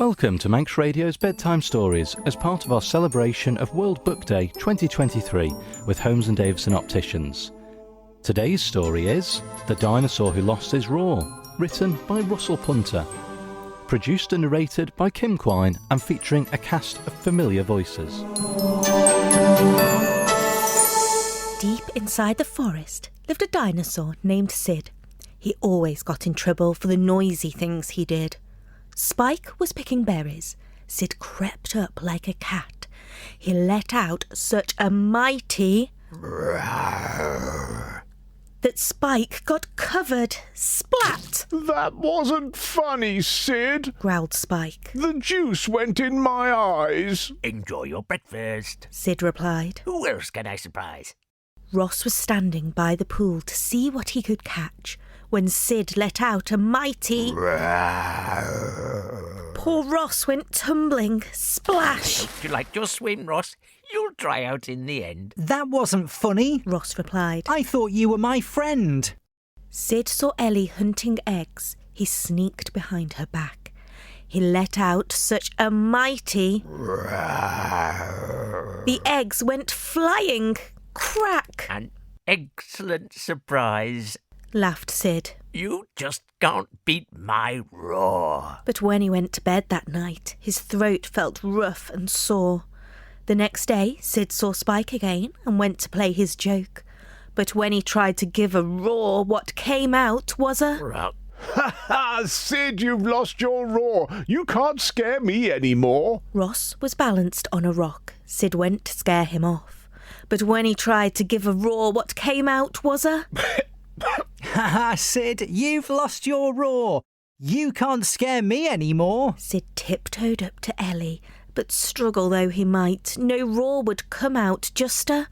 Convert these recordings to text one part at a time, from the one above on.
Welcome to Manx Radio's Bedtime Stories as part of our celebration of World Book Day 2023 with Holmes and Davison Opticians. Today's story is The Dinosaur Who Lost His Roar, written by Russell Punter. Produced and narrated by Quine and featuring a cast of familiar voices. Deep inside the forest lived a dinosaur named Sid. He always got in trouble for the noisy things he did. Spike was picking berries. Sid crept up like a cat. He let out such a mighty roar that Spike got covered. Splat! That wasn't funny, Sid, growled Spike. The juice went in my eyes. Enjoy your breakfast, Sid replied. Who else can I surprise? Ross was standing by the pool to see what he could catch when Sid let out a mighty roar. Poor Ross went tumbling. Splash! Don't you like your swim, Ross? You'll dry out in the end. That wasn't funny, Ross replied. I thought you were my friend. Sid saw Ellie hunting eggs. He sneaked behind her back. He let out such a mighty roar. The eggs went flying. Crack! An excellent surprise, laughed Sid. You just can't beat my roar. But when he went to bed that night, his throat felt rough and sore. The next day, Sid saw Spike again and went to play his joke. But when he tried to give a roar, what came out was a... Ha ha! Sid, you've lost your roar. You can't scare me anymore. Ross was balanced on a rock. Sid went to scare him off. But when he tried to give a roar, what came out was a... Ha ha, Sid, you've lost your roar. You can't scare me anymore. Sid tiptoed up to Ellie, but struggle though he might, no roar would come out, just a...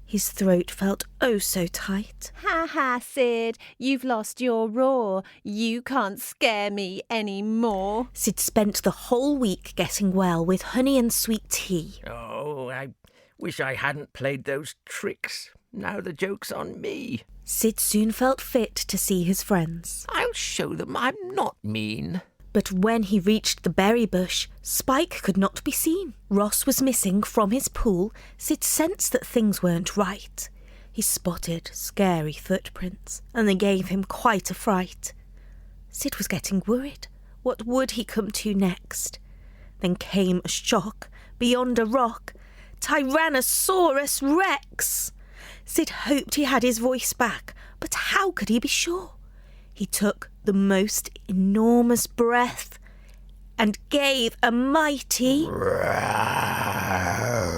His throat felt oh so tight. Ha ha, Sid, you've lost your roar. You can't scare me anymore. Sid spent the whole week getting well with honey and sweet tea. Oh, I wish I hadn't played those tricks. Now the joke's on me. Sid soon felt fit to see his friends. I'll show them I'm not mean. But when he reached the berry bush, Spike could not be seen. Ross was missing from his pool. Sid sensed that things weren't right. He spotted scary footprints, and they gave him quite a fright. Sid was getting worried. What would he come to next? Then came a shock beyond a rock. Tyrannosaurus Rex! Sid hoped he had his voice back, but how could he be sure? He took the most enormous breath and gave a mighty roar.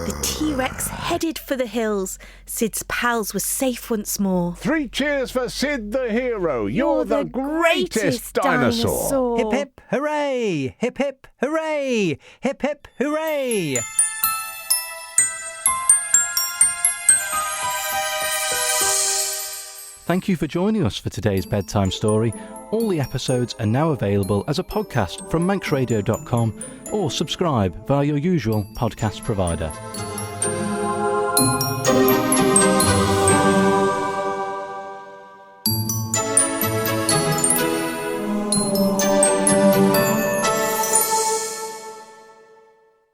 The T-Rex headed for the hills. Sid's pals were safe once more. 3 cheers for Sid the hero. You're the greatest dinosaur. Hip hip hooray! Hip hip hooray! Hip hip hooray! Thank you for joining us for today's bedtime story. All the episodes are now available as a podcast from manxradio.com or subscribe via your usual podcast provider.